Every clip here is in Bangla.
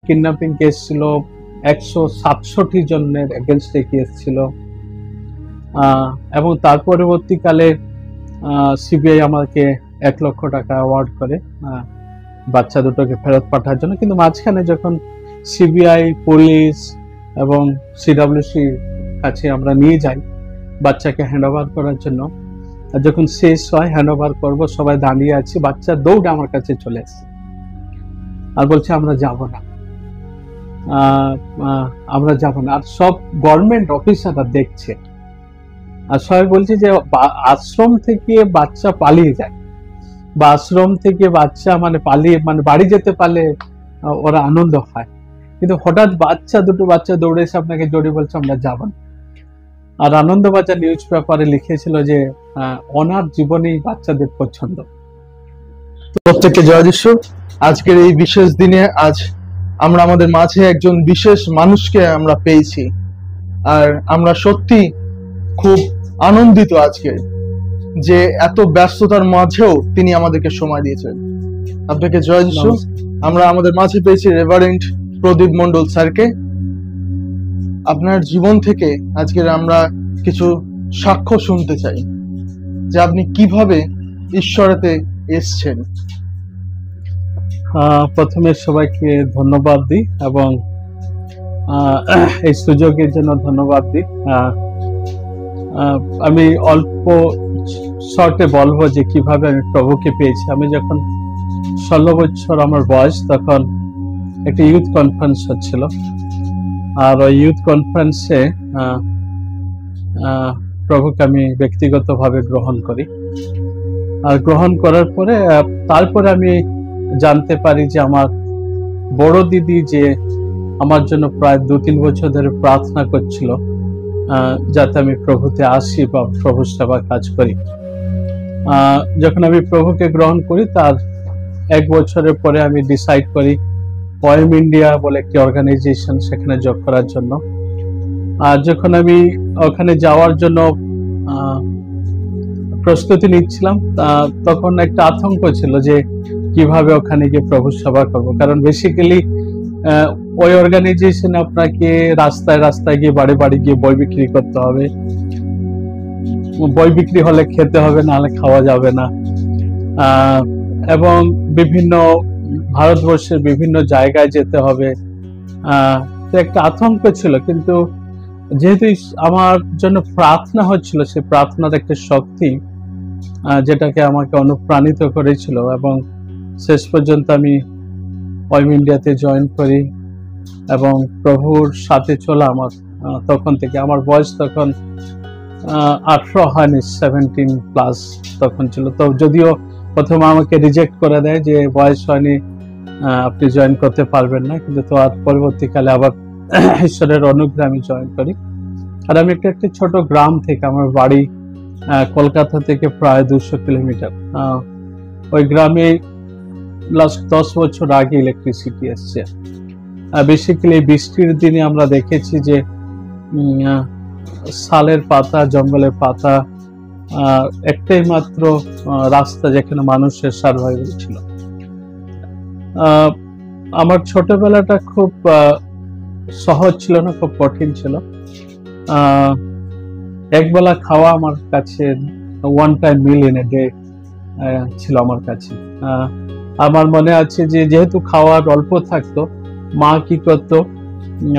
কিডন্যাপিং কেস ছিল, 167 জনের এগেনস্টে কেস ছিল। এবং তার পরবর্তীকালে সিবিআই আমাকে 1 লক্ষ টাকা অ্যাওয়ার্ড করে বাচ্চা দুটোকে ফেরত পাঠার জন্য। কিন্তু মাঝখানে যখন সিবিআই, পুলিশ এবং সিডব্লিউসি কাছে আমরা নিয়ে যাই বাচ্চাকে হ্যান্ড ওভার করার জন্য, আর যখন শেষ হয় হ্যান্ড ওভার করবো, সবাই দাঁড়িয়ে আছি, বাচ্চা দৌড়ে আমার কাছে চলে এসছে আর বলছে আমরা যাব না, আমরা যাব না। আর সব গভর্নমেন্ট অফিসাররা দেখছে, আর সবাই বলছে যে আশ্রম থেকে বাচ্চা পালিয়ে যায় বা আশ্রম থেকে বাচ্চা পালিয়ে বাড়ি যেতে পারলে ওরা আনন্দ হয়, কিন্তু হঠাৎ দুটো বাচ্চা দৌড়ে এসে আপনাকে জড়িয়ে বলছে আমরা যাব না। আর আনন্দবাজার নিউজ পেপারে লিখেছিল যে ওনার জীবনেই বাচ্চাদের পছন্দ। প্রত্যেককে জয় যিশু। আজকের এই বিশেষ দিনে আজ আমরা আমাদের মাঝে একজন বিশেষ মানুষকে আমরা পেয়েছি, আর আমরা সত্যি খুব আনন্দিত আজকে যে এত ব্যস্ততার মাঝেও তিনি আমাদেরকে সময় দিয়েছেন। আপনাকে জয় যিশু। আমরা আমাদের মাঝে পেয়েছি রেভারেন্ড প্রদীপ মন্ডল স্যারকে। আপনার জীবন থেকে আজকের আমরা কিছু সাক্ষ্য শুনতে চাই যে আপনি কিভাবে ঈশ্বরেতে এসছেন। প্রথমে সবাইকে ধন্যবাদ দিই এবং এই সুযোগের জন্য ধন্যবাদ দিই। আমি অল্প শর্টে বলবো যে কিভাবে আমি প্রভুকে পেয়েছি। আমি যখন 16 বছর আমার বয়স, তখন একটা ইউথ কনফারেন্স হচ্ছিল, আর ওই ইউথ কনফারেন্সে প্রভুকে আমি ব্যক্তিগতভাবে গ্রহণ করি। আর গ্রহণ করার পরে তারপরে আমি জানতে পারি যে আমার বড় দিদি যে আমার জন্য প্রায় 2-3 বছর ধরে প্রার্থনা করছিল যাতে আমি প্রভুতে আসি বা প্রভুর সেবা কাজ করি। যখন আমি প্রভুকে গ্রহণ করি তার 1 বছরের পরে আমি ডিসাইড করি ওয়েম ইন্ডিয়া বলে একটি অর্গানাইজেশন, সেখানে জব করার জন্য। আর যখন আমি ওখানে যাওয়ার জন্য প্রস্তুতি নিচ্ছিলাম, তখন একটা আতঙ্ক ছিল যে কিভাবে ওখানে গিয়ে প্রভু সেবা করবো, কারণ বেসিক্যালি ওই অর্গানাইজেশনে আপনাকে রাস্তায় রাস্তায় গিয়ে বাড়ি বাড়ি গিয়ে বই বিক্রি করতে হবে, বই বিক্রি হলে খেতে হবে, নাহলে খাওয়া যাবে না, এবং বিভিন্ন ভারতবর্ষের বিভিন্ন জায়গায় যেতে হবে। একটা আতঙ্ক ছিল, কিন্তু যেহেতু আমার জন্য প্রার্থনা হচ্ছিল, সেই প্রার্থনার একটা শক্তি যেটাকে আমাকে অনুপ্রাণিত করেছিল, এবং শেষ পর্যন্ত আমি ওয়েম ইন্ডিয়াতে জয়েন করি এবং প্রভুর সাথে চলা আমার তখন থেকে। আমার বয়স তখন 18 হয়নি, 17+ তখন ছিল। তো যদিও প্রথমে আমাকে রিজেক্ট করে দেয় যে বয়স হয়নি, আপনি জয়েন করতে পারবেন না, কিন্তু তো আর পরবর্তীকালে আবার ঈশ্বরের অনুগ্রহে আমি জয়েন করি। আর আমি একটা ছোট গ্রাম থেকে, আমার বাড়ি কলকাতা থেকে প্রায় 200 কিলোমিটার। ওই গ্রামে লাস্ট 10 বছর আগে ইলেকট্রিসিটি এসছে। বেসিক্যালি বৃষ্টির দিনে আমরা দেখেছি যে শালের পাতা, জঙ্গলের পাতা, একটাই মাত্র রাস্তা যেখানে মানুষের সার্ভাইভাল ছিল। আমার ছোটবেলাটা খুব সহজ ছিল না, খুব কঠিন ছিল। একবেলা খাওয়া আমার কাছে one time mill in a day ছিল আমার কাছে। আমার মনে আছে যে যেহেতু খাওয়ার অল্প থাকতো, মা কি করতো,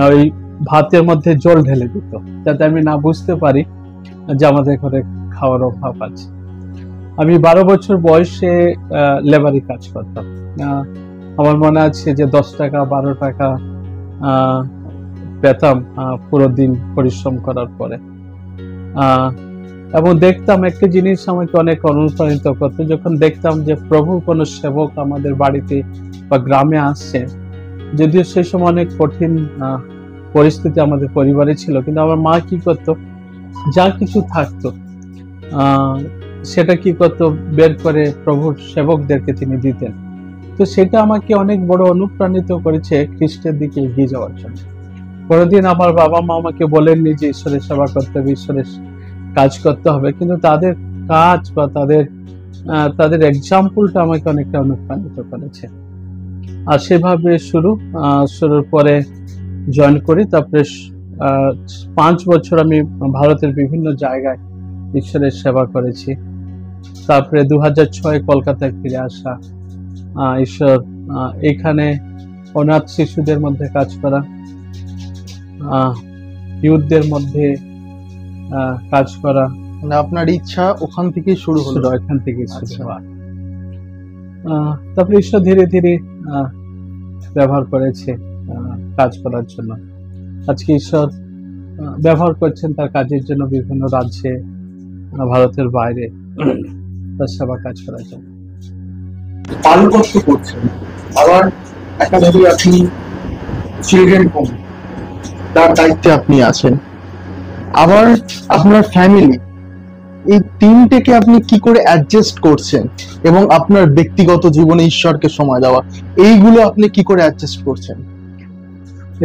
ওই ভাতের মধ্যে জল ঢেলে দিত যাতে আমি না বুঝতে পারি যে আমাদের ঘরে খাওয়ার অভাব আছে। আমি 12 বছর বয়সে লেবারি কাজ করতাম। আমার মনে আছে যে 10 টাকা 12 টাকা পেতাম পুরো দিন পরিশ্রম করার পরে। এবং দেখতাম একটা জিনিস আমাকে অনেক অনুপ্রাণিত করতো, যখন দেখতাম যে প্রভুর কোনো সেবক আমাদের বাড়িতে বা গ্রামে আসছে। যদিও সেই সময় অনেক কঠিন পরিস্থিতি আমাদের পরিবারে ছিল, কিন্তু আমার মা কি করতো, যা কিছু থাকতো সেটা কি করতো, বের করে প্রভুর সেবকদেরকে তিনি দিতেন। তো সেটা আমাকে অনেক বড় অনুপ্রাণিত করেছে খ্রিস্টের দিকে এগিয়ে যাওয়ার জন্য। কোনোদিন আমার বাবা মা আমাকে বলেননি যে ঈশ্বরের সেবা করতে হবে, ঈশ্বরের কাজ করতে হবে, কিন্তু তাদের কাজ বা তাদের এক্সাম্পলটা আমাকে অনেকটা অনুপ্রাণিত করেছে। আর সেভাবে শুরুর পরে জয়েন করি। তারপরে 5 বছর আমি ভারতের বিভিন্ন জায়গায় ঈশ্বরের সেবা করেছি। তারপরে 2006 কলকাতায় ফিরে আসা, ঈশ্বর এখানে অনাথ শিশুদের মধ্যে কাজ করা, ইউথদের মধ্যে কাজ করা। মানে আপনার ইচ্ছা ওখান থেকেই শুরু হলো? এখান থেকে শুরু হওয়া। তারপরে ঈশ্বর ধীরে ধীরে ব্যবহার করেছে কাজ করার জন্য। আজকে ঈশ্বর ব্যবহার করছেন তার কাজের জন্য বিভিন্ন রাজ্যে, ভারতের বাইরে তার সেবা কাজ করার জন্য। পালকত্ব করছেন, আবার একাধারে আপনি চিলড্রেন হোম তার দায়িত্বে আপনি আছেন, আবার আপনার ফ্যামিলি, এই তিনটেকে আপনি কি করে অ্যাডজাস্ট করছেন? এবং আপনার ব্যক্তিগত জীবনে ঈশ্বরকে সময় দেওয়া, এইগুলো আপনি কি করে অ্যাডজাস্ট করছেন?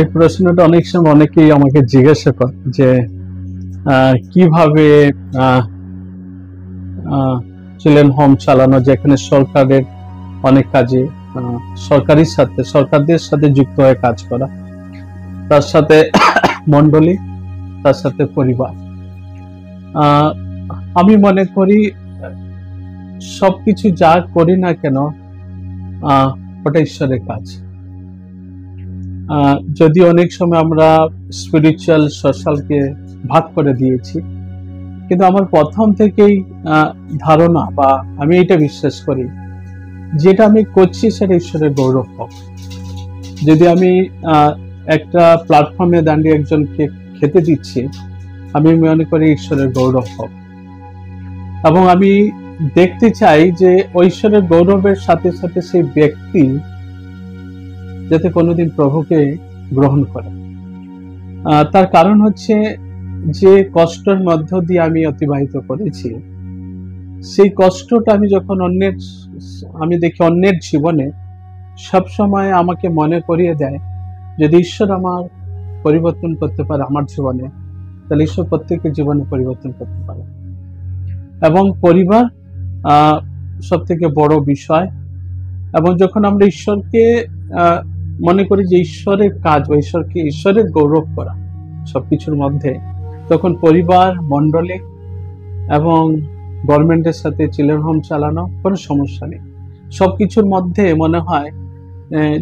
এই প্রশ্নটা অনেক সময় অনেকেই আমাকে জিজ্ঞাসা করে যে কিভাবে চিলড্রেন হোম চালানো, যেখানে সরকারের অনেক কাজে সরকারদের সাথে যুক্ত হয়ে কাজ করা, তার সাথে মন্ডলী, তার সাথে পরিবার। আমি মনে করি সবকিছু যা করি না কেন ওটা ঈশ্বরের কাজ। যদি অনেক সময় আমরা স্পিরিচুয়াল সোশ্যালকে ভাগ করে দিয়েছি, কিন্তু আমার প্রথম থেকেই ধারণা বা আমি এটা বিশ্বাস করি, যেটা আমি করছি সেটা ঈশ্বরের গৌরব হোক। যদি আমি একটা প্ল্যাটফর্মে দাঁড়িয়ে একজনকে খেতে দিচ্ছি, আমি মনে করি ঈশ্বরের গৌরব হোক, এবং আমি দেখতে চাই যে ঈশ্বরের গৌরবের সাথে সাথে সেই ব্যক্তি যাতে কোনোদিন প্রভুকে গ্রহণ করে। তার কারণ হচ্ছে যে কষ্টের মধ্য দিয়ে আমি অতিবাহিত করেছি, সেই কষ্টটা আমি যখন আমি দেখি অন্যের জীবনে, সবসময় আমাকে মনে করিয়ে দেয় যদি ঈশ্বর আমার পরিবর্তন করতে পারে আমার জীবনে, তাহলে ঈশ্বর প্রত্যেকের জীবনে পরিবর্তন করতে পারে। এবং পরিবার সব থেকে বড় বিষয়। এবং যখন আমরা ঈশ্বরকে মনে করি যে ঈশ্বরের কাজ বা ঈশ্বরের গৌরব করা সবকিছুর মধ্যে, তখন পরিবার, মন্ডলী এবং গভর্নমেন্টের সাথে চিলড্রেন হোম চালানো কোনো সমস্যা নেই। সবকিছুর মধ্যে মনে হয়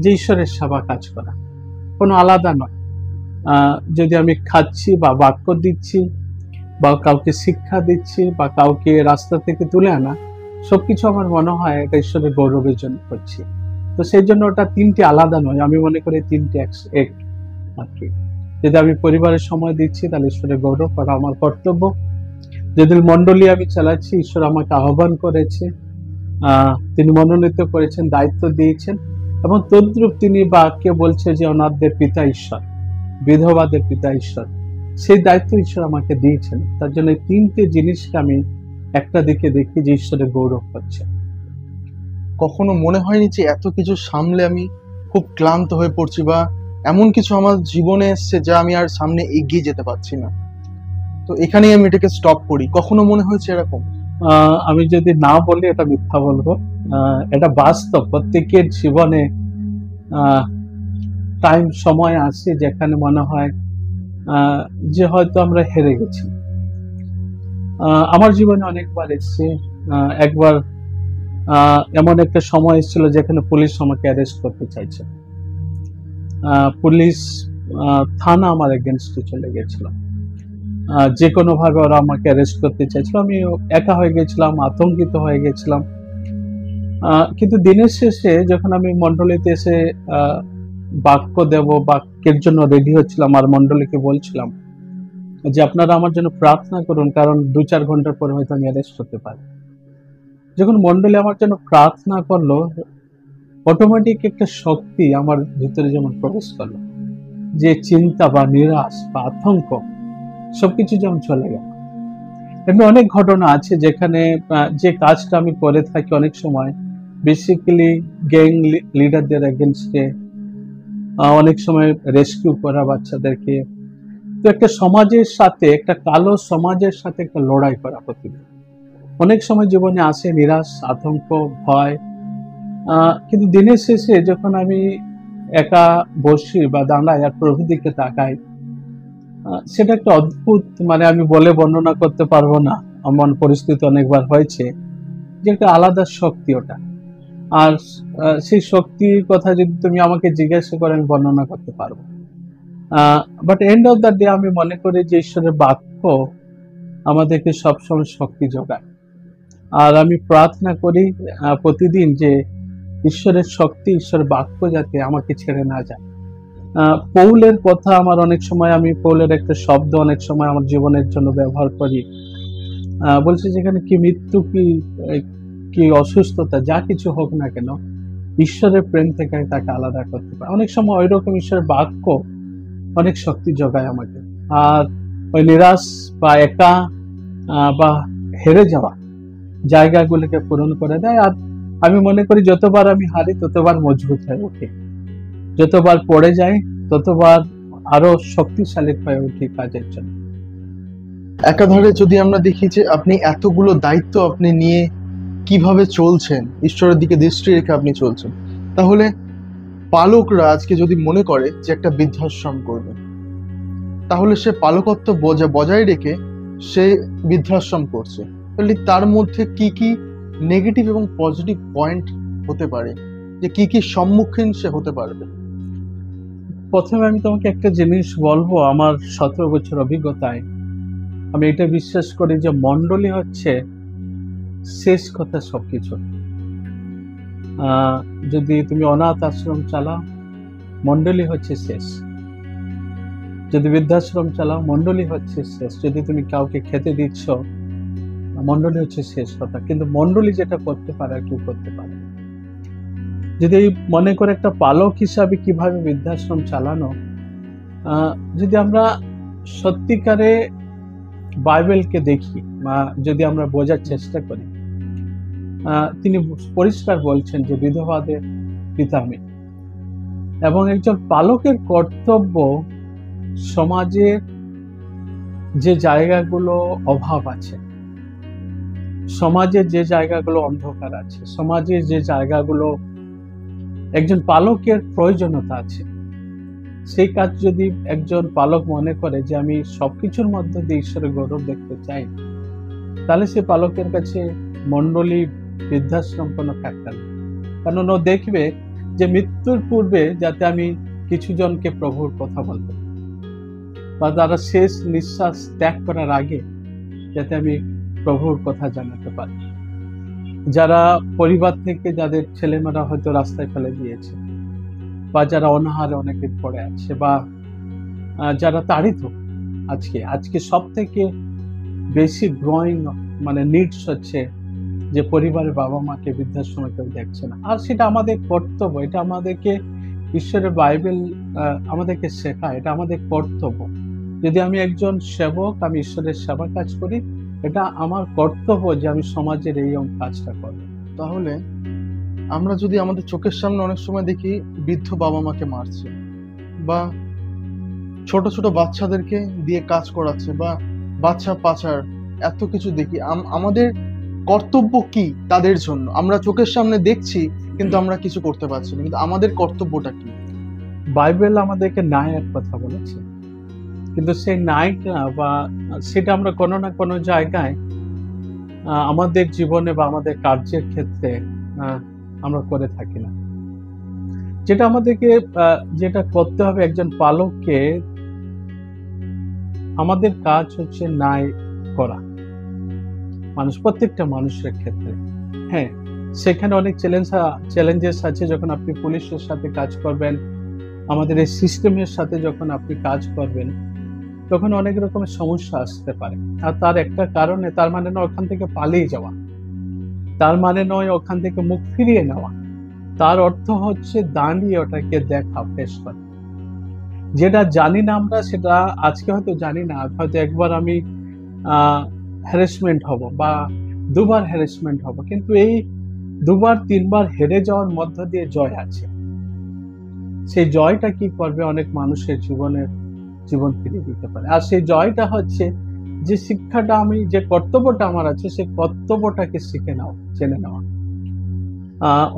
যে ঈশ্বরের সেবা কাজ করা কোনো আলাদা নয়। যদি আমি খাচ্ছি বা বাক্য দিচ্ছি বা কাউকে শিক্ষা দিচ্ছি বা কাউকে রাস্তা থেকে তুলে আনা, সবকিছু আমার মনে হয় এটা ঈশ্বরের গৌরবের জন্য করছি। তো সেই জন্য ওটা তিনটি আলাদা নয়, আমি মনে করি তিনটি এক আর কি। যদি আমি পরিবারের সময় দিচ্ছি তাহলে ঈশ্বরের গৌরব করা আমার কর্তব্য। যদি মন্ডলী আমি চালাচ্ছি, ঈশ্বর আমাকে আহ্বান করেছে, তিনি মনোনীত করেছেন, দায়িত্ব দিয়েছেন, এবং তদ্রূপ তিনি বাক্যে বলছে যে অনাথদের পিতা ঈশ্বর, বিধবাদের পিতা ঈশ্বর, সেই দায়িত্ব ঈশ্বর আমাকে দিয়েছেন। তার জন্য তিনটে জিনিসকে আমি একটা দিকে দেখি যে ঈশ্বরের গৌরব করছে। কখনো মনে হয়নি যে এত কিছু সামলে আমি খুব ক্লান্ত হয়ে পড়ছি, বা এমন কিছু আমার জীবনে এসছে যা আমি আর সামনে এগিয়ে যেতে পারছি না, তো এখানেই আমি এটাকে স্টপ করি? কখনো মনে হয়েছে এরকম? আমি যদি না বলি এটা মিথ্যা বলবো। এটা বাস্তব, প্রত্যেকের জীবনে সময় আসে যেখানে মনে হয় যে হয়তো আমরা হেরে গেছি। আমার জীবনে অনেকবার এসছে। একবার এমন একটা সময় এসেছিল যেখানে পুলিশ আমাকে অ্যারেস্ট করতে চাইছে। পুলিশ থানা আমার এগেনস্টে চলে গেছিল, যে কোনো ভাবে ওরা আমাকে অ্যারেস্ট করতে চাইছিল। আমি একা হয়ে গেছিলাম, আতঙ্কিত হয়ে গেছিলাম। কিন্তু দিনের শেষে যখন আমি মন্ডলীতে এসে বাক্য দেব, বাক্যের জন্য রেডি হচ্ছিলাম, আর মন্ডলীকে বলছিলাম যে আপনারা আমার জন্য প্রার্থনা করুন, কারণ 2-4 ঘন্টার পরে হয়তো আমি অ্যারেস্ট হতে পারি। যখন মন্ডলী আমার জন্য প্রার্থনা করলো, অটোমেটিক একটা শক্তি আমার ভিতরে যেমন প্রবেশ করলো, যে চিন্তা বা নিরাশ বা আতঙ্ক সবকিছু যেমন চলে গেল। এমনি অনেক ঘটনা আছে যেখানে যে কাজটা আমি করে থাকি অনেক সময় বেসিক্যালি গ্যাং লিডারদের এগেনস্টে, অনেক সময় রেস্কিউ করা বাচ্চাদেরকে। তো একটা সমাজের সাথে, একটা কালো সমাজের সাথে একটা লড়াই করা প্রতিদিন। অনেক সময় জীবনে আসে নিরাশ, আতঙ্ক, ভয়, কিন্তু দিনের শেষে যখন আমি একা বসি বা দাঁড়াই আর প্রভুর দিকে তাকাই, সেটা একটা অদ্ভুত, মানে আমি বলে বর্ণনা করতে পারবো না, এমন পরিস্থিতি অনেকবার হয়েছে, যে একটা আলাদা শক্তি ওটা। আর সেই শক্তির কথা যদি তুমি আমাকে জিজ্ঞাসা করো, আমি বর্ণনা করতে পারবো। But end of the day আমি মনে করি যে ঈশ্বরের বাক্য আমাদেরকে সবসময় শক্তি যোগায়। আর আমি প্রার্থনা করি প্রতিদিন যে ঈশ্বরের শক্তি, ঈশ্বরের বাক্য যাতে আমাকে ছেড়ে না যায়। পৌলের কথা আমার অনেক সময়, আমি পৌলের একটা শব্দ অনেক সময় আমার জীবনের জন্য ব্যবহার করি। বলছে যেখানে কি মৃত্যু, কি অসুস্থতা, যা কিছু হোক না কেন, ঈশ্বরের প্রেম থেকে তাকে আলাদা করতে পারে। অনেক সময় ওই রকম ঈশ্বরের বাক্য অনেক শক্তি যোগায় আমাকে। আর ওই নিরাশ বা একা বা হেরে যাওয়া জায়গাগুলোকে পূরণ করে দেয়। আর আমি মনে করি যতবার আমি হারি ততবার মজবুত হয়ে উঠি, যতবার পড়ে যাই ততবার আরো শক্তিশালী হয়ে উঠি কাজের জন্য। একাধারে যদি আমরা দেখি যে আপনি এতগুলো দায়িত্ব আপনি নিয়ে কিভাবে চলছেন, ঈশ্বরের দিকে দৃষ্টি রেখে আপনি চলছেন, তাহলে পালকরা আজকে যদি মনে করে যে একটা বৃদ্ধাশ্রম করবে, তাহলে সে পালকত্ব বজায় রেখে সে বৃদ্ধাশ্রম করছে, তাহলে তার মধ্যে কি কি নেগেটিভ এবং পজিটিভ পয়েন্ট হতে পারে, যে কি কি সম্মুখীন সে হতে পারবে? প্রথমে আমি তোমাকে একটা জিনিস বলবো, আমার 17 বছর অভিজ্ঞতায় আমি এটা বিশ্বাস করি যে মণ্ডলী হচ্ছে শেষ কথা সবকিছু। যদি তুমি অনাথ আশ্রম চালাও, মণ্ডলী হচ্ছে শেষ। যদি বৃদ্ধাশ্রম চালাও, মণ্ডলী হচ্ছে শেষ। যদি তুমি কাউকে খেতে দিচ্ছ, মণ্ডলী হচ্ছে শেষ কথা। কিন্তু মণ্ডলী যেটা করতে পারে আর কেউ করতে পারে। যদি মনে করে একটা পালক হিসাবে কিভাবে বৃদ্ধাশ্রম চালানো, যদি আমরা সত্যিকারে বাইবেলকে দেখি বা যদি আমরা বোঝার চেষ্টা করি, তিনি পরিষ্কার বলছেন যে বিধবাদের পিতা আমি। এবং একজন পালকের কর্তব্য সমাজের যে জায়গাগুলো অভাব আছে, সমাজের যে জায়গাগুলো অন্ধকার আছে, সমাজের যে জায়গাগুলো একজন পালকের প্রয়োজনীয়তা আছে, সেই কাজ যদি একজন পালক মনে করে যে আমি সবকিছুর মধ্যে দিয়ে ঈশ্বরের গৌরব দেখতে চাই, তাহলে সে পালকের কাছে মণ্ডলী, বৃদ্ধাশ্রম কোনো ফ্যাক্টর নেই। কারণ ও দেখবে যে মৃত্যুর পূর্বে যাতে আমি কিছু জনকে প্রভুর কথা বলবো, বা তারা শেষ নিঃশ্বাস ত্যাগ করার আগে যাতে আমি প্রভুর কথা জানাতে পারি। যারা পরিবার থেকে যাদের ছেলেমেয়েরা হয়তো রাস্তায় ফেলে দিয়েছে, বা যারা অনাহারে অনেকদিন পড়ে আছে, বা যারা তাড়িত, আজকে সব থেকে বেশি গ্রোয়িং মানে নিডস হচ্ছে যে পরিবারের বাবা মাকে বৃদ্ধাশ্রমে কেউ দেখছে না। আর সেটা আমাদের কর্তব্য, এটা আমাদেরকে ঈশ্বরের বাইবেল আমাদেরকে শেখায়, এটা আমাদের কর্তব্য। যদি আমি একজন সেবক, আমি ঈশ্বরের সেবা কাজ করি, এটা আমার কর্তব্য যে আমি সমাজের এই কাজটা করব। তাহলে আমরা যদি আমাদের চোখের সামনে অনেক সময় দেখি বৃদ্ধ বাবা মাকে মারছে, বা ছোট ছোট বাচ্চাদেরকে দিয়ে কাজ করাচ্ছে, বা বাচ্চা পাচার, এত কিছু দেখি, আমাদের কর্তব্য কি তাদের জন্য? আমরা চোখের সামনে দেখছি কিন্তু আমরা কিছু করতে পারছি না, কিন্তু আমাদের কর্তব্যটা কি? বাইবেল আমাদেরকে ন্যায়ের কথা বলেছে, কিন্তু সেই ন্যায়টা বা সেটা আমরা কোনো না কোনো জায়গায় আমাদের জীবনে বা আমাদের কার্যের ক্ষেত্রে আমরা করে থাকি না। যেটা আমাদেরকে যেটা করতে হবে, একজন পালককে আমাদের কাজ হচ্ছে ন্যায় করা প্রত্যেকটা মানুষের ক্ষেত্রে। হ্যাঁ, সেখানে অনেক চ্যালেঞ্জেস আছে। যখন আপনি পুলিশের সাথে কাজ করবেন, আমাদের এই সিস্টেমের সাথে যখন আপনি কাজ করবেন, তখন অনেক রকমের সমস্যা আসতে পারে। আর তার একটা কারণে, তার মানে নয় ওখান থেকে পালিয়ে যাওয়া, তার মানে নয় ওখান থেকে মুখ ফিরিয়ে নেওয়া, তার অর্থ হচ্ছে দাঁড়িয়ে ওটাকে দেখা, ফেস করা। যেটা জানি না আমরা, সেটা আজকে হয়তো জানি না, হয়তো একবার আমি হ্যারাসমেন্ট হব বা দুবার হ্যারাসমেন্ট হব, কিন্তু এই দুবার তিনবার হেরে যাওয়ার মধ্য দিয়ে জয় আছে। সেই জয়টা কি করবে, অনেক মানুষের জীবন ফিরিয়ে দিতে পারে। আর সেই জয়টা হচ্ছে যে শিক্ষাটা, আমি যে কর্তব্যটা আমার আছে, সেই কর্তব্যটাকে শিখে নাও, জেনে নেওয়া।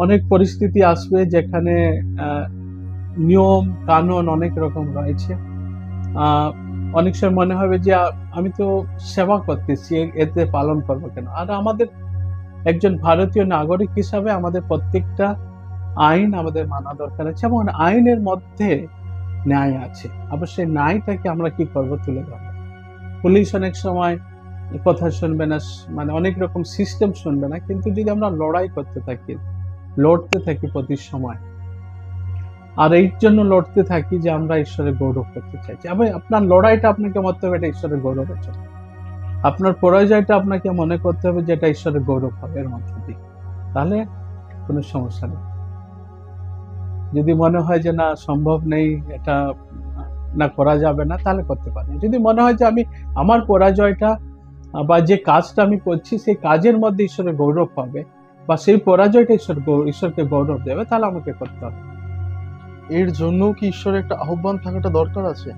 অনেক পরিস্থিতি আসবে যেখানে নিয়ম কানুন অনেক রকম রয়েছে। অনেক সময় মনে হবে যে আমি তো সেবা করতেছি, এতে পালন করবো কেন? আর আমাদের একজন ভারতীয় নাগরিক হিসাবে আমাদের প্রত্যেকটা আইন আমাদের মানা দরকার আছে, এবং আইনের মধ্যে ন্যায় আছে। আবার সেই ন্যায়টাকে আমরা কি করবো? তুলে ধরবো। পুলিশ অনেক সময় কথা শুনবে না, মানে অনেক রকম সিস্টেম শুনবে না, কিন্তু যদি আমরা লড়াই করতে থাকি, লড়তে থাকি প্রতি সময়, আর এই জন্য লড়তে থাকি যে আমরা ঈশ্বরের গৌরব করতে চাইছি। আপনার লড়াইটা আপনাকে মনে হবে এটা ঈশ্বরের গৌরবের জন্য, আপনার পরাজয়টা আপনাকে মনে করতে হবে যেটা ঈশ্বরের গৌরব হবে এর মধ্য দিয়ে, তাহলে কোনো সমস্যা নেই। যদি মনে হয় যে না সম্ভব নেই, এটা না করা যাবে না, তাহলে করতে পারেন। যদি মনে হয় যে আমি আমার পরাজয়টা বা যে কাজটা আমি করছি সেই কাজের মধ্যে ঈশ্বরের গৌরব হবে, বা সেই পরাজয়টা ঈশ্বরকে গৌরব দেবে, তাহলে আমাকে করতে হবে। এর জন্য কি ঈশ্বরের একটা আহ্বান থাকাটা দরকার আছে?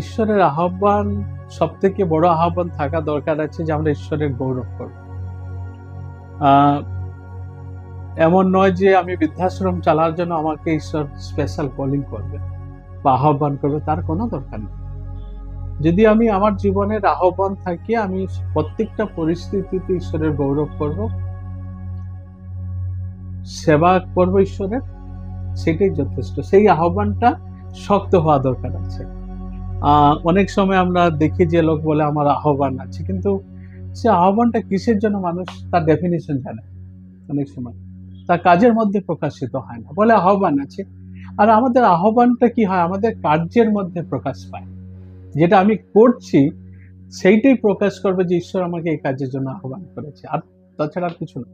ঈশ্বরের আহ্বান, সব থেকে বড় আহ্বান থাকা দরকার আছে যে আমরা ঈশ্বরের গৌরব করব। এমন নয় যে আমি বৃদ্ধাশ্রম চালার জন্য আমাকে ঈশ্বর স্পেশাল কলিং করবে বা আহ্বান করবে, তার কোনো দরকার নেই। যদি আমি আমার জীবনের আহ্বান থাকি, আমি প্রত্যেকটা পরিস্থিতিতে ঈশ্বরের গৌরব করব, সেবা করব ঈশ্বরের, সেটাই যথেষ্ট। সেই আহ্বানটা শক্ত হওয়া দরকার আছে। অনেক সময় আমরা দেখি যে লোক বলে আমার আহ্বান আছে, কিন্তু সে আহ্বানটা কিসের জন্য মানুষ তার ডেফিনিশন জানে, অনেক সময় তার কাজের মধ্যে প্রকাশিত হয় না, বলে আহ্বান আছে। আর আমাদের আহ্বানটা কি হয়? আমাদের কার্যের মধ্যে প্রকাশ পায়। যেটা আমি করছি সেইটাই প্রকাশ করবে যে ঈশ্বর আমাকে এই কাজের জন্য আহ্বান করেছে, আর তাছাড়া আর কিছু না।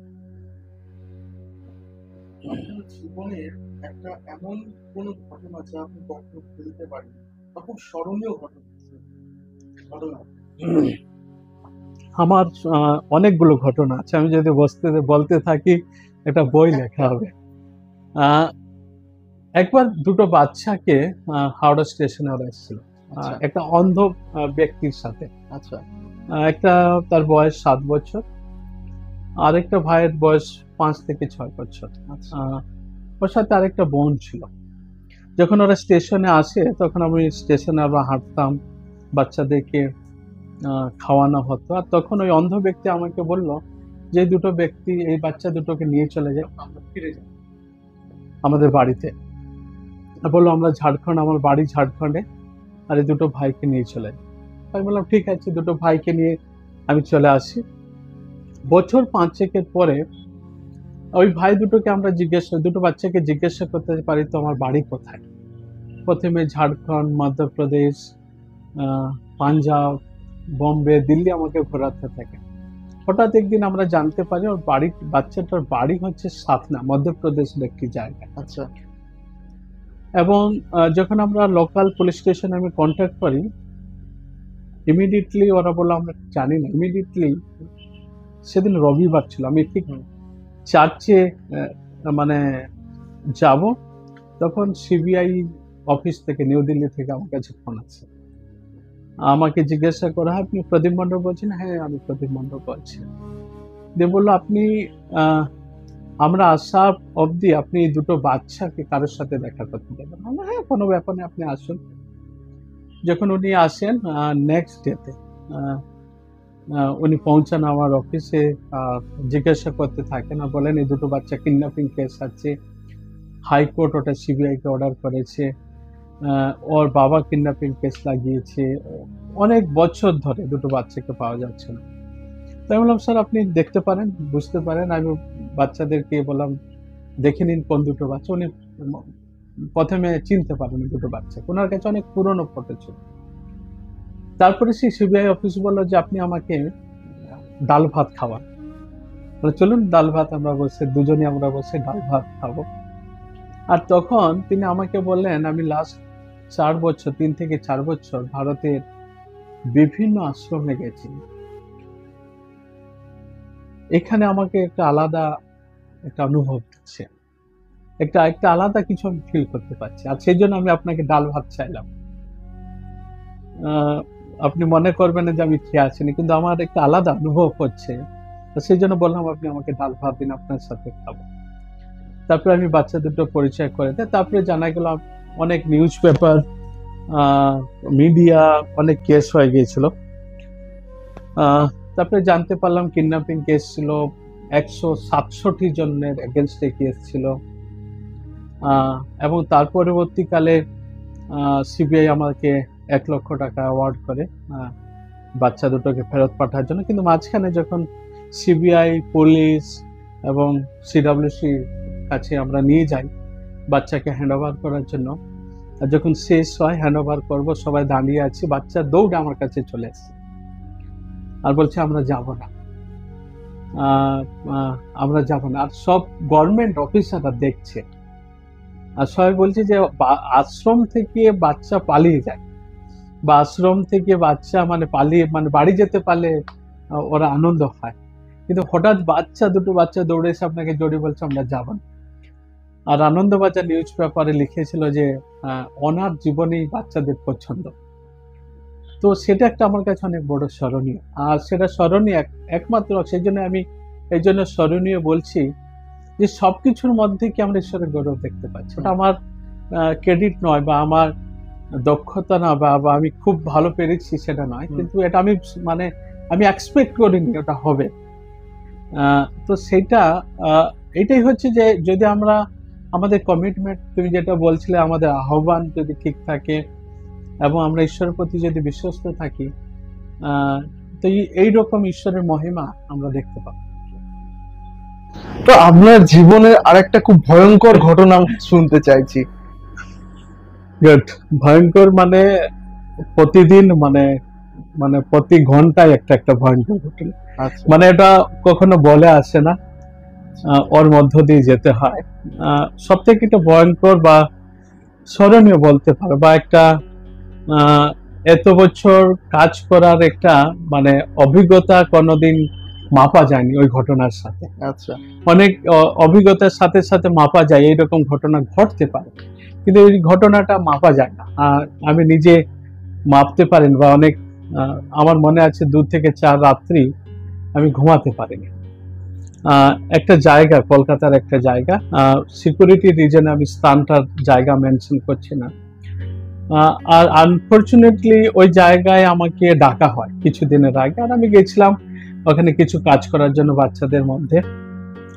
জীবনের একটা এমন কোন ঘটনা যা আপনি কখনো ভুলতে পারেন, বা খুব স্মরণীয় ঘটনা? আমার অনেকগুলো ঘটনা আছে, আমি যদি বলতে থাকি একটা বই লেখা হবে। একবার দুটো বাচ্চাকে হাওড়া স্টেশনে ওরা এসেছিল, একটা অন্ধ ব্যক্তির সাথে। আচ্ছা। একটা তার বয়স 7 বছর, আর একটা ভাইয়ের বয়স 5 থেকে 6 বছর। ওর সাথে আরেকটা বোন ছিল। যখন ওরা স্টেশনে আসে তখন আমি স্টেশনে আমরা হাঁটতাম, বাচ্চাদেরকে খাওয়ানো হতো। আর তখন ওই অন্ধ ব্যক্তি আমাকে বলল যে দুটো ব্যক্তি এই বাচ্চা দুটোকে নিয়ে চলে যায়, আমরা ফিরে যাই আমাদের বাড়িতে। বললো আমরা ঝাড়খণ্ড, আমার বাড়ি ঝাড়খণ্ডে, আর এই দুটো ভাইকে নিয়ে চলে যাই। আমি বললাম ঠিক আছে, দুটো ভাইকে নিয়ে আমি চলে আসি। বছর 5-6 পরে ওই ভাই দুটোকে আমরা দুটো বাচ্চাকে জিজ্ঞাসা করতে পারি তো আমার বাড়ি কোথায়। প্রথমে ঝাড়খণ্ড, মধ্যপ্রদেশ, পাঞ্জাব, বোম্বে, দিল্লি আমাকে ঘোরাতে থাকে। হঠাৎ একদিন আমরা জানতে পারি ওর বাচ্চাটার বাড়ি হচ্ছে সাতনা, মধ্যপ্রদেশের একটি জায়গায়। আচ্ছা। এবং যখন আমরা লোকাল পুলিশ স্টেশনে আমি কন্ট্যাক্ট করি, ইমিডিয়েটলি ওরা বললো আমরা জানি না। ইমিডিয়েটলি সেদিন রবিবার ছিল, আমি ঠিক চার্চে মানে যাব, তখন সিবিআই অফিস থেকে, নিউ দিল্লি থেকে আমার কাছে ফোন আছে। আমাকে জিজ্ঞাসা করা হয় আপনি প্রদীপ মণ্ডল বলছেন? হ্যাঁ আমি প্রদীপ মণ্ডল বলছি। দিয়ে বললো আপনি আমরা আসা অবধি আপনি দুটো বাচ্চাকে কারোর সাথে দেখা করতে যাবেন? হ্যাঁ কোনো ব্যাপার নেই, আপনি আসুন। যখন উনি আসেন নেক্সট ডেতে উনি পৌঁছান আমার অফিসে, জিজ্ঞাসা করতে থাকেন আর বলেন এই দুটো বাচ্চা কিডন্যাপিং কেস আছে, হাইকোর্ট ওটা সিবিআই কে অর্ডার করেছে, ওর বাবা কিডন্যাপিং কেস লাগিয়েছে, অনেক বছর ধরে দুটো বাচ্চাকে পাওয়া যাচ্ছে না। তাই বললাম স্যার আপনি দেখতে পারেন, বুঝতে পারেন। আমি বাচ্চাদেরকে বললাম দেখে নিন কোন দুটো বাচ্চা। উনি প্রথমে চিনতে পারেন দুটো বাচ্চা, ওনার কাছে অনেক পুরনো ফটো ছিল। তারপরে সেই সিবিআই অফিস বললো যে আপনি আমাকে ডাল ভাত খাওয়ান। চলুন ডাল ভাত, আমরা বসে দুজনে আমরা বসে ডাল ভাত খাবো। আর তখন তিনি আমাকে বললেন আমি লাস্ট 4 বছর, 3 থেকে 4 বছর ভারতের বিভিন্ন আশ্রমে গেছি, এখানে আমাকে একটা আলাদা একটা অনুভব হচ্ছে, একটা আলাদা কিছু আমি ফিল করতে পারছি, আর সেই জন্য আমি আপনাকে ডাল ভাত চাইলাম। আপনি মনে করবেন না যে আমি খেয়ে আসিনি, কিন্তু আমার একটা আলাদা অনুভব হচ্ছে তো সেই জন্য বললাম আপনি আমাকে ডাল ভাত দিন, আপনার সাথে খাবো। তারপরে আমি বাচ্চা দুটো পরিচয় করে দেয়। তারপরে জানা গেল অনেক নিউজ পেপার, মিডিয়া, অনেক কেস হয়ে গিয়েছিল। তারপরে জানতে পারলাম কিডন্যাপিং কেস ছিল, 167 জনের এগেনস্টে কেস ছিল। এবং তার পরবর্তীকালে সিবিআই আমাকে 1 লক্ষ টাকা অ্যাওয়ার্ড করে বাচ্চা দুটোকে ফেরত পাঠার জন্য। কিন্তু মাঝখানে যখন সিবিআই, পুলিশ এবং সিডব্লিউসি কাছে আমরা নিয়ে যাই বাচ্চাকে হ্যান্ড ওভার করার জন্য, আর যখন শেষ হয় হ্যান্ড ওভার করবো, সবাই দাঁড়িয়ে আছি, বাচ্চা দৌড়ে আমার কাছে চলে এসছে আর বলছে আমরা যাব না, আমরা যাব না। আর সব গভর্নমেন্ট অফিসাররা দেখছে, আর সবাই বলছে যে আশ্রম থেকে বাচ্চা পালিয়ে যায়, বা আশ্রম থেকে বাচ্চা মানে পালিয়ে মানে বাড়ি যেতে পারলে ওরা আনন্দ হয়। কিন্তু হঠাৎ দুটো বাচ্চা দৌড়ে এসে আপনাকে জড়িয়ে বলছে আমরা যাব না। আর আনন্দবাজার নিউজ পেপারে লিখেছিল যে ওনার জীবনেই বাচ্চাদের পছন্দ। তো সেটা একটা আমার কাছে অনেক বড় স্মরণীয়। আর সেটা স্মরণীয় একমাত্র সেই জন্য আমি এই জন্য স্মরণীয় বলছি যে সবকিছুর মধ্যে কি আমরা ঈশ্বরের গৌরব দেখতে পাচ্ছি। ওটা আমার ক্রেডিট নয়, বা আমার দক্ষতা না, বা আমি খুব ভালো পেরেছি সেটা নয়, কিন্তু এটা আমি এক্সপেক্ট করিনি ওটা হবে। তো সেটা এটাই হচ্ছে যে যদি আমরা আমাদের কমিটমেন্ট, তুমি যেটা বলছিলে, আমাদের আহ্বান যদি ঠিক থাকে এবং আমরা ঈশ্বরের প্রতি যদি বিশ্বস্ত থাকি, তো এইরকম ঈশ্বরের মহিমা আমরা দেখতে পাবো। তো আপনার জীবনের আরেকটা খুব ভয়ঙ্কর ঘটনা শুনতে চাইছি। গুড। ভয়ঙ্কর মানে প্রতিদিন মানে প্রতি ঘন্টায় একটা ভয়ঙ্কর ঘটনা। মানে এটা কখনো বলে আসে না, ওর মধ্য দিয়ে যেতে হয়। সব থেকে একটা ভয়ঙ্কর বা স্মরণীয় বলতে পারো, বা একটা এত বছর কাজ করার একটা মানে অভিজ্ঞতা কোনোদিন মাপা যায়নি ওই ঘটনার সাথে। আচ্ছা, অনেক অভিজ্ঞতার সাথে সাথে মাপা যায়, এইরকম ঘটনা ঘটতে পারে, কিন্তু এই ঘটনাটা মাপা যায় না। আর আমি নিজে মাপতে পারিনি, বা অনেক আমার মনে আছে 2 থেকে 4 রাত্রি আমি ঘুমাতে পারিনি। একটা জায়গা, কলকাতার একটা জায়গা, সিকিউরিটি রিজনে আমি স্থানটার জায়গা মেনশন করছি না, আর আনফরচুনেটলি ওই জায়গায় আমাকে ডাকা হয় কিছুদিনের আগে, আর আমি গেছিলাম ওখানে কিছু কাজ করার জন্য বাচ্চাদের মধ্যে,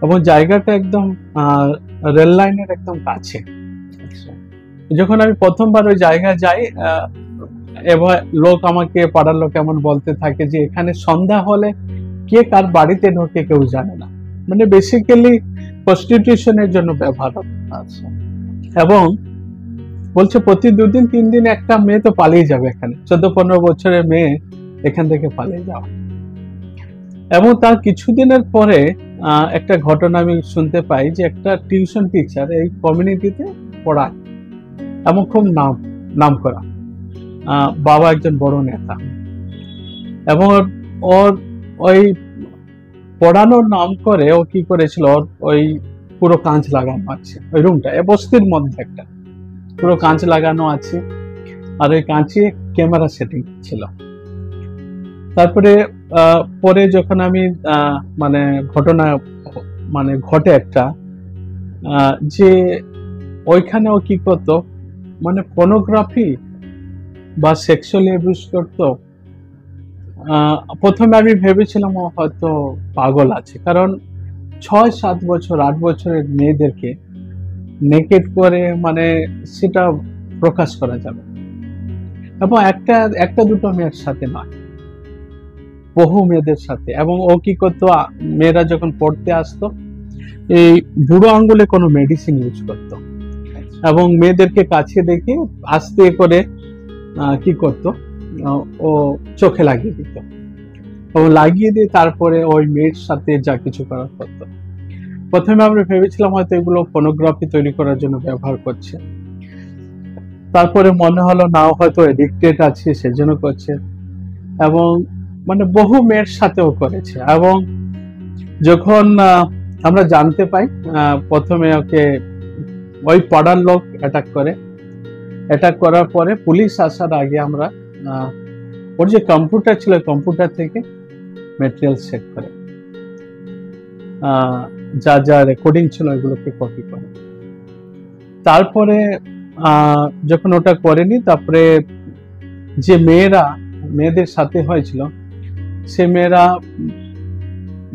এবং জায়গাটা একদম রেল লাইনের একদম কাছে। যখন আমি প্রথমবার ওই জায়গায় যাই, এবার পাড়ার লোক এমন বলতে থাকে যে এখানে সন্ধ্যা হলে কে কার বাড়িতে ঢোকে কেউ জানে না, মানে বেসিক্যালি প্রস্টিটিউশনের জন্য ব্যবহার হয়। আচ্ছা, এবং বলছে প্রতি 2 দিন 3 দিন একটা মেয়ে তো পালিয়ে যাবে, এখানে 14-15 বছরের মেয়ে এখান থেকে পালিয়ে যাওয়া। এবং তার কিছুদিনের পরে একটা ঘটনা আমি শুনতে পাই যে একটা টিউশন টিচার এই কমিউনিটিতে পড়ায়, এবং খুব নাম করা, বাবা একজন বড় নেতা, এবং ওর ওই পড়ানোর নাম করে ও কি করেছিল, ওই পুরো কাঁচ লাগানো আছে ওই রুমটা, বস্তির মধ্যে একটা পুরো কাঁচ লাগানো আছে, আর ওই কাঁচে ক্যামেরা সেটিং ছিল। তারপরে পরে যখন আমি মানে ঘটনা ঘটে একটা, যে ওইখানে ও কি করতো, মানে পর্নোগ্রাফি বা সেক্সুয়ালি অ্যাবিউজ করতো। প্রথমে আমি ভেবেছিলাম ও হয়তো পাগল আছে, কারণ 6-7 বছর 8 বছরের মেয়েদেরকে নেকেড করে মানে সেটা প্রকাশ করা যাবে, এবং একটা দুটো মেয়ের সাথে নয়, বহু মেয়েদের সাথে। এবং ও কি করতো, মেয়েরা যখন পড়তে আসতো এই বুড়ো আঙ্গুলে কোনো মেডিসিন ইউজ করতো, এবং মেয়েদেরকে কাছে দেখে আস্তে করে কি করতো, ও চোখে লাগিয়ে দিত, ও লাগিয়ে দিয়ে তারপরে ওই মেয়ের সাথে যা কিছু করার করতো। প্রথমে আমরা ভেবেছিলাম হয়তো এগুলো পর্নোগ্রাফি তৈরি করার জন্য ব্যবহার করছে, তারপরে মনে হলো না, হয়তো এডিক্টেড আছে সেজন্য করছে, এবং মানে বহু মেয়ের সাথেও করেছে। এবং যখন আমরা জানতে পাই, প্রথমে ওকে ওই পাড়ার লোক অ্যাটাক করার পরে পুলিশ আসার আগে আমরা ওর যে কম্পিউটার ছিল, কম্পিউটার থেকে ম্যাটেরিয়াল চেক করে যা যা রেকর্ডিং ছিল ওইগুলোকে কপি করে। তারপরে যখন ওটা করেনি, তারপরে যে মেয়েদের সাথে হয়েছিল সে মেয়েরা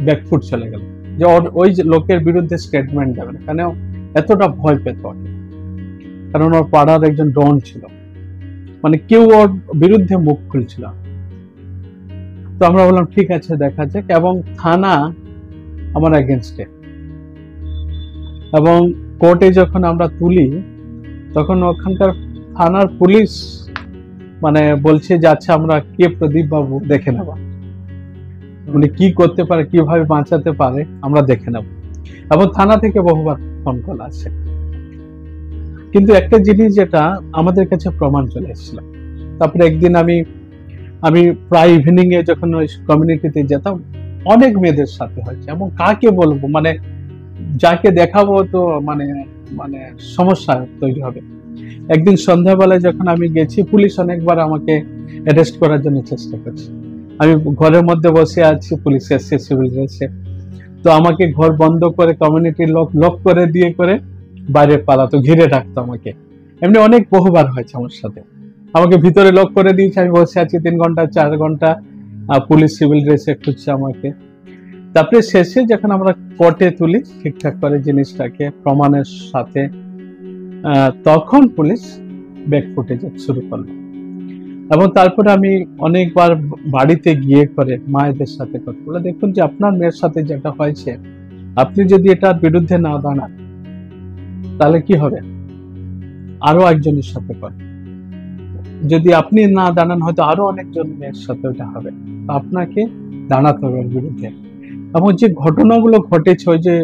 ব্যাকফুট চলে গেল, যে ওই যে লোকের বিরুদ্ধে স্টেটমেন্ট দেবে না, কারণ এতটা ভয় পেত, কারণ ওর পাড়ার একজন ডন ছিল, মানে কেউ ওর বিরুদ্ধে মুখ খুলছিল। তো আমরা বললাম ঠিক আছে দেখা যাক, এবং থানা আমার এগেনস্টে, এবং কোর্টে যখন আমরা তুলি তখন ওখানকার থানার পুলিশ মানে বলছে যে আচ্ছা আমরা কে প্রদীপ বাবু দেখে নেব, মানে কি করতে পারে, কিভাবে বাঁচাতে পারে আমরা দেখে নেব, এবং থানা থেকে বহুবার ফোন কল আসে। কিন্তু একটা জিনিস যেটা আমাদের কাছে প্রমাণ চলে এসেছিল, তারপরে একদিন আমি প্রায় ইভিনিং এ যখন ওই কমিউনিটিতে যেতাম, অনেক মেয়েদের সাথে হয়েছে, এবং কাকে বলবো, মানে যাকে দেখাবো তো মানে মানে সমস্যা তৈরি হবে। একদিন সন্ধ্যাবেলায় যখন আমি গেছি, পুলিশ অনেকবার আমাকে অ্যারেস্ট করার জন্য চেষ্টা করছে। আমি ঘরের মধ্যে বসে আছি, পুলিশ এসছে, সিভিল এসছে, তো আমাকে ঘর বন্ধ করে কমিউনিটির লক করে দিয়ে করে বাইরে পালাতো, ঘিরে রাখতো আমাকে। এমনি অনেক বহুবার হয়েছে আমার সাথে, আমাকে ভিতরে লক করে দিয়েছে, আমি বসে আছি 3 ঘন্টা 4 ঘন্টা, পুলিশ সিভিল ড্রেসে খুঁজছে আমাকে। তারপরে শেষে যখন আমরা কোর্টে তুলি ঠিকঠাক করে জিনিসটাকে প্রমাণের সাথে, তখন পুলিশ ব্যাক ফুটেজ শুরু করলো। এবং তারপরে আমি অনেকবার বাড়িতে গিয়ে করে মায়েদের সাথে কথা বলে, দেখুন যে আপনার মেয়ের সাথে যেটা হয়েছে, আপনি যদি এটার বিরুদ্ধে না দাঁড়ান তাহলে কি হবে, আরো একজনের সাথে করে, যদি আপনি না দাঁড়ান হয়তো আরো অনেকজন মেয়ের সাথে ওটা হবে, আপনাকে দাঁড়াতে হবে এর বিরুদ্ধে। এবং যে ঘটনাগুলো ঘটেছে, ওই যে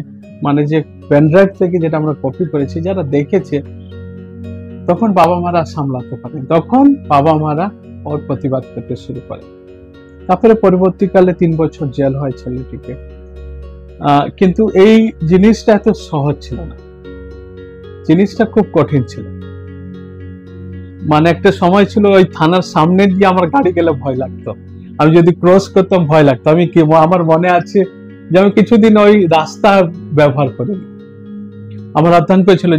মানে যে পেনড্রাইভ থেকে যেটা আমরা কপি করেছি, যারা দেখেছে তখন বাবা মারা সামলাতে পারেন, তখন বাবা মারা ওর প্রতিবাদ করতে শুরু করে। তারপরে পরবর্তীকালে 3 বছর জেল হয় ছেলেটিকে। কিন্তু এই জিনিসটা এত সহজ ছিল না, জিনিসটা খুব কঠিন ছিল। মানে একটা সময় ছিল ওই থানার সামনে দিয়ে আমার গাড়ি গেলে ভয় লাগতো, আমি যদি ক্রস করতাম ভয় লাগতো। আমি কি আমার মনে আছে যে আমি কিছুদিন ওই রাস্তা ব্যবহার করিনি, আমার আতঙ্ক ছিল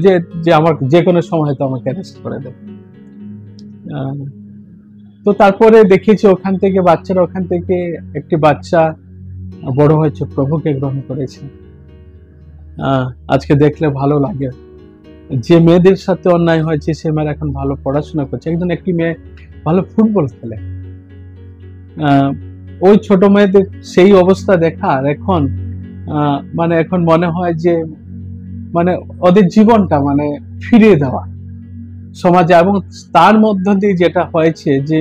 যে আমার যে কোনো সময় তো আমাকে অ্যারেস্ট করে দেবে। তো তারপরে দেখেছি ওখান থেকে বাচ্চারা, ওখান থেকে একটি বাচ্চা বড় হয়েছে, প্রভুকে গ্রহণ করেছে। আজকে দেখলে ভালো লাগে, যে মেয়েদের সাথে অন্যায় হয়েছে সে মেয়েরা এখন ভালো পড়াশোনা করছে। একটি মেয়ে ভালো ফুটবল খেলে, ওই ছোট মেয়েদের সেই অবস্থা দেখার এখন মানে এখন মনে হয় যে মানে ওদের জীবনটা মানে ফিরিয়ে দেওয়া সমাজে। এবং তার মধ্য দিয়ে যেটা হয়েছে যে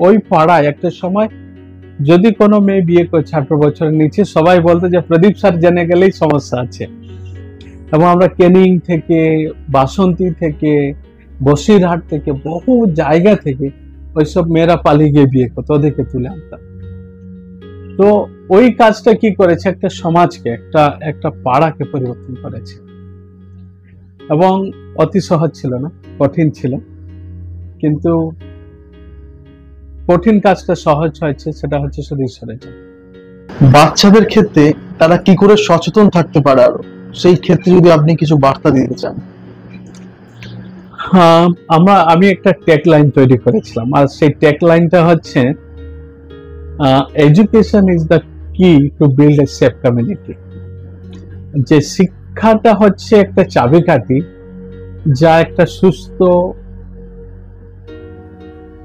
ওই পাড়ায় একটা সময় যদি কোনো মেয়ে বিয়ে করছে 18 বছরের নিচে, সবাই বলতো যে প্রদীপ স্যার জেনে গেলেই সমস্যা আছে। এবং আমরা ক্যানিং থেকে, বাসন্তী থেকে, বসিরহাট থেকে, বহু জায়গা থেকে ওইসব মেয়েরা পালিয়ে গিয়ে বিয়ে করতো, ওদেরকে তুলে আনতাম। তো ওই কাজটা কি করেছে, একটা সমাজকে, একটা পাড়াকে পরিবর্তন করেছে। এবং অতি সহজ ছিল না, কঠিন ছিল, কিন্তু কঠিন কাজটা সহজ হয়েছে, সেটা হচ্ছে শুধু ঈশ্বরের জন্য। বাচ্চাদের ক্ষেত্রে তারা কি করে সচেতন থাকতে পারে, আরো সেই ক্ষেত্রে যদি আপনি কিছু বার্তা দিতে চান। আমি একটা ট্যাগ লাইন তৈরি করেছিলাম, আর সেই ট্যাগ লাইনটা হচ্ছে এডুকেশন ইজ দ্য কি to build a safe community. যে শিক্ষাটা হচ্ছে একটা চাবিকাঠি যা একটা সুস্থ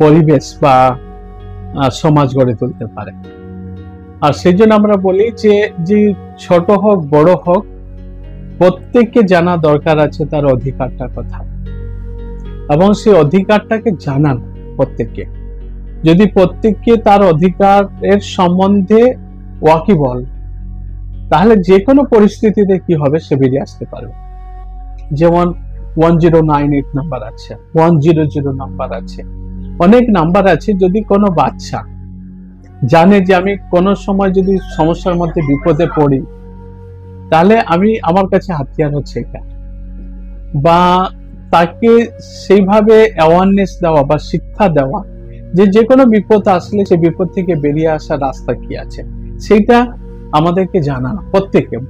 পরিবেশ বা সমাজ গড়ে তুলতে পারে। আর সেই জন্য আমরা বলি যে ছোট হোক বড় হোক, প্রত্যেককে জানা দরকার আছে তার অধিকারটা কথা, এবং সেই অধিকারটাকে জানান প্রত্যেককে। যদি প্রত্যেককে তার অধিকারের সম্বন্ধে ওয়াকিবল, তাহলে যে কোনো পরিস্থিতিতে কি হবে সে বেরিয়ে আসতে পারবে। যেমন 1098 নাম্বার আছে, 100 নাম্বার আছে, অনেক নাম্বার আছে। যদি কোনো বাচ্চা জানে যে আমি কোনো সময় যদি সমস্যার মধ্যে বিপদে পড়ি, তাহলে আমার কাছে হাতিয়ার হচ্ছে এটা, বা তাকে সেইভাবে অ্যাওয়ারনেস দেওয়া বা শিক্ষা দেওয়া যে কোনো বিপদ আসলে সেই বিপদ থেকে বেরিয়ে আসার রাস্তা কি আছে, সেটা আমাদেরকে জানানো,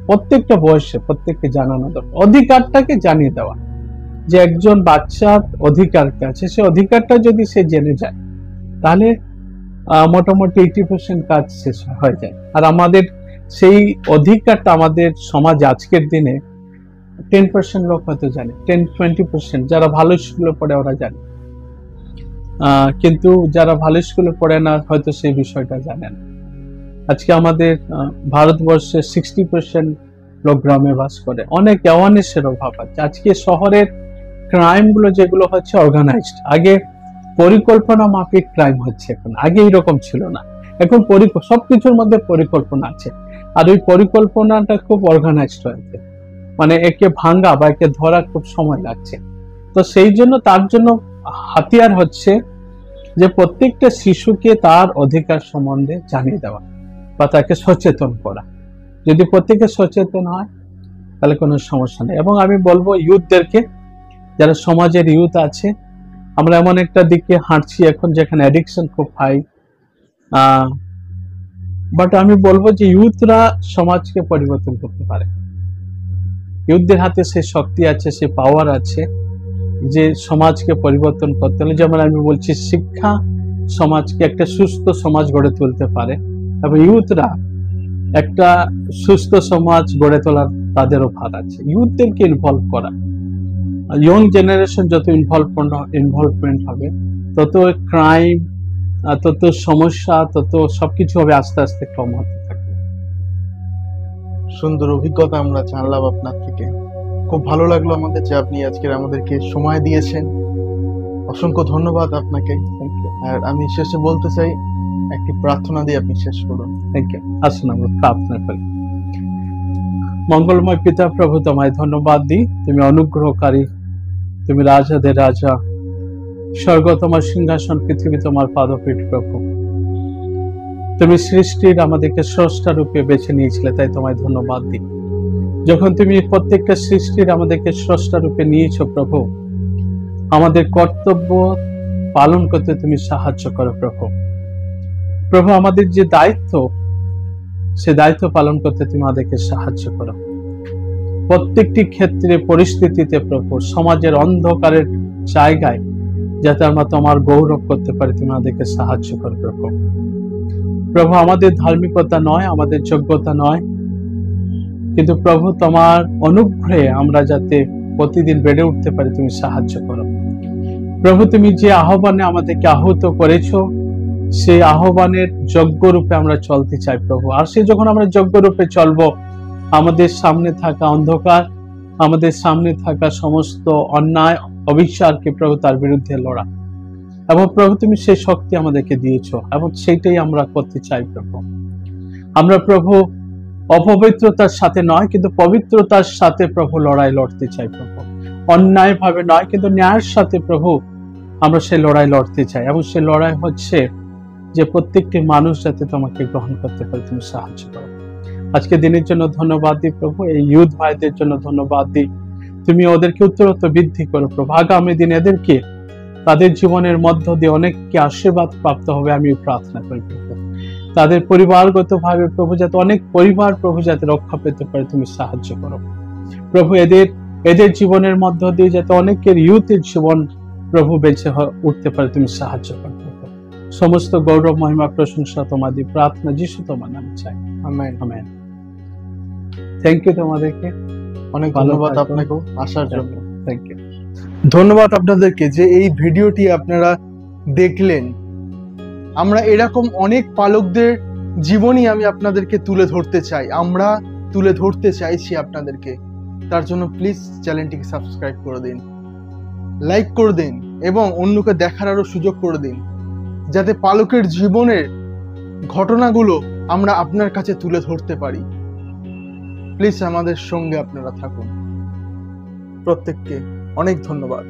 প্রত্যেকটা বয়সে প্রত্যেককে জানানো দরকার, অধিকারটাকে জানিয়ে দেওয়া যে একজন বাচ্চার অধিকারটা আছে, সে অধিকারটা যদি সে জেনে যায় তাহলে মোটামুটি 80% কাজ শেষ হয়ে যায়। আর আমাদের সেই অধিকারটা আমাদের সমাজ আজকের দিনে 10% লোক হয়তো জানে, 10-20% যারা ভালো স্কুলে পড়ে ওরা জানে, কিন্তু যারা ভালো স্কুলে পড়ে না হয়তো সেই বিষয়টা জানে না। আজকে আমাদের ভারতবর্ষে 60% লোক গ্রামে বাস করে, অনেক অ্যাওয়ারনেসের অভাব আছে। আজকে শহরের ক্রাইম গুলো যেগুলো হচ্ছে অর্গানাইজড, আগে পরিকল্পনা মাফিক ক্রাইম হচ্ছে, এখন আগে এরকম ছিল না, এখন সবকিছুর মধ্যে পরিকল্পনা আছে, আর ওই পরিকল্পনাটা খুব অর্গানাইজড হয়েছে, মানে একে ভাঙ্গা বা একে ধরা খুব সময় লাগছে। তো সেই জন্য তার জন্য হাতিয়ার হচ্ছে যে প্রত্যেকটা শিশুকে তার অধিকার সম্বন্ধে জানিয়ে দেওয়া বা তাকে সচেতন করা। যদি প্রত্যেকে সচেতন হয় তাহলে কোনো সমস্যা নেই। এবং আমি বলবো ইউথদেরকে, যারা সমাজের ইউথ আছে, আমরা এমন একটা দিকে হাঁটছি এখন যেখানে অ্যাডিকশন খুব হাই, বাট আমি বলবো যে ইউথরা সমাজকে পরিবর্তন করতে পারে। ইউথদের হাতে সেই শক্তি আছে, সেই পাওয়ার আছে যে সমাজকে পরিবর্তন করতে হলে, যেমন আমি বলছি শিক্ষা সমাজকে একটা সুস্থ সমাজ গড়ে তুলতে পারে, এবং ইউথরা একটা সুস্থ সমাজ গড়ে তোলার তাদেরও ভার আছে। ইউথদেরকে ইনভলভ করা, ইয়ং জেনারেশন যত ইনভলভমেন্ট হবে তত ক্রাইম, তত সমস্যা, তত সবকিছু হবে আস্তে আস্তে কম হতে থাকবে। সুন্দর অভিজ্ঞতা আমরা জানলাম আপনার থেকে, খুব ভালো লাগলো আমাদের যে আপনি আজকের আমাদেরকে সময় দিয়েছেন। অসংখ্য ধন্যবাদ আপনাকে। আর আমি শেষে বলতে চাই, একটি প্রার্থনা দিয়ে আপনি শেষ করুন। Thank you. আসুন আমরা প্রার্থনা করি। মঙ্গলময় পিতা প্রভু, তোমায় ধন্যবাদ দিই, তুমি অনুগ্রহকারী, তুমি রাজাদের রাজা, স্বর্গ তোমার সিংহাসন, পৃথিবী তোমার পাদপীঠ প্রভু। তুমি সৃষ্টির আমাদেরকে স্রষ্টা রূপে বেছে নিয়েছিলে, তাই তোমায় ধন্যবাদ দিই। যখন তুমি প্রত্যেকটা সৃষ্টির আমাদেরকে স্রষ্টা রূপে নিয়েছো প্রভু, আমাদের কর্তব্য পালন করতে তুমি সাহায্য করো প্রভু। প্রভু আমাদের যে দায়িত্ব, সে দায়িত্ব পালন করতে তুমি আমাদেরকে সাহায্য করো। প্রত্যেকটি ক্ষেত্রে পরিস্থিতিতে প্রভু, সমাজের অন্ধকারের জায়গায় যাতে আমরা তোমার গৌরব করতে পারি, তুমি আমাদেরকে সাহায্য করো প্রভু। প্রভু আমাদের ধার্মিকতা নয়, আমাদের যোগ্যতা নয়, কিন্তু প্রভু তোমার অনুগ্রহে আমরা যাতে প্রতিদিন বেড়ে উঠতে পারি, তুমি সাহায্য করো প্রভু। তুমি যে আহ্বানে আমাদেরকে আহত করেছো, সেই আহ্বানের যোগ্য রূপে আমরা চলতে চাই প্রভু। আর সে যখন আমরা যোগ্য রূপে চলবো, আমাদের সামনে থাকা অন্ধকার, আমাদের সামনে থাকা সমস্ত অন্যায় অবিচারকে প্রভু তার বিরুদ্ধে লড়া, এবং প্রভু তুমি সেই শক্তি আমাদেরকে দিয়েছো, এবং সেইটাই আমরা করতে চাই প্রভু। আমরা প্রভু অপবিত্রতার সাথে নয়, কিন্তু পবিত্রতার সাথে প্রভু লড়াই লড়তে চাই প্রভু। অন্যায় ভাবে নয়, কিন্তু ন্যায়ের সাথে প্রভু আমরা সেই লড়াই লড়তে চাই, এবং সেই লড়াই হচ্ছে যে প্রত্যেকটি মানুষ যাতে তোমাকে গ্রহণ করতে পারে, তুমি সাহায্য করো। আজকে দিনের জন্য ধন্যবাদ দিই প্রভু, এই ইউথ ভাইদের জন্য ধন্যবাদ দিই, তুমি ওদেরকে উত্তরোত্তর বৃদ্ধি করো প্রভু। আগামী দিন এদেরকে তাদের জীবনের মধ্য দিয়ে অনেককে আশীর্বাদ প্রাপ্ত হবে, আমি প্রার্থনা করি প্রভু। তাদের পরিবারগত ভাবে প্রভু যাতে অনেক পরিবার প্রভু যাতে রক্ষা পেতে পারে, তুমি সাহায্য করো প্রভু। এদের জীবনের মধ্য দিয়ে যাতে অনেকের ইউথের জীবন প্রভু বেঁচে উঠতে পারে, তুমি সাহায্য করো প্রভু। সমস্ত গৌরব মহিমা প্রশংসা তোমাদের, প্রার্থনা যিশু তোমার নামে চাই, আমেন আমেন। থ্যাংক ইউ তোমাদেরকে, অনেক ধন্যবাদ আপনাকে আসার জন্য। Thank you. ধন্যবাদ আপনাদেরকে যে এই ভিডিওটি আপনারা দেখলেন। আমরা এরকম অনেক পালকদের জীবনই আমি আপনাদেরকে তুলে ধরতে চাই, আমরা তুলে ধরতে চাইছি আপনাদেরকে। তার জন্য প্লিজ চ্যানেলটিকে সাবস্ক্রাইব করে দিন, লাইক করে দিন, এবং অন্যকে দেখার আরো সুযোগ করে দিন, যাতে পালকের জীবনের ঘটনাগুলো আমরা আপনার কাছে তুলে ধরতে পারি। প্লিজ আমাদের সঙ্গে আপনারা থাকুন। প্রত্যেককে অনেক ধন্যবাদ।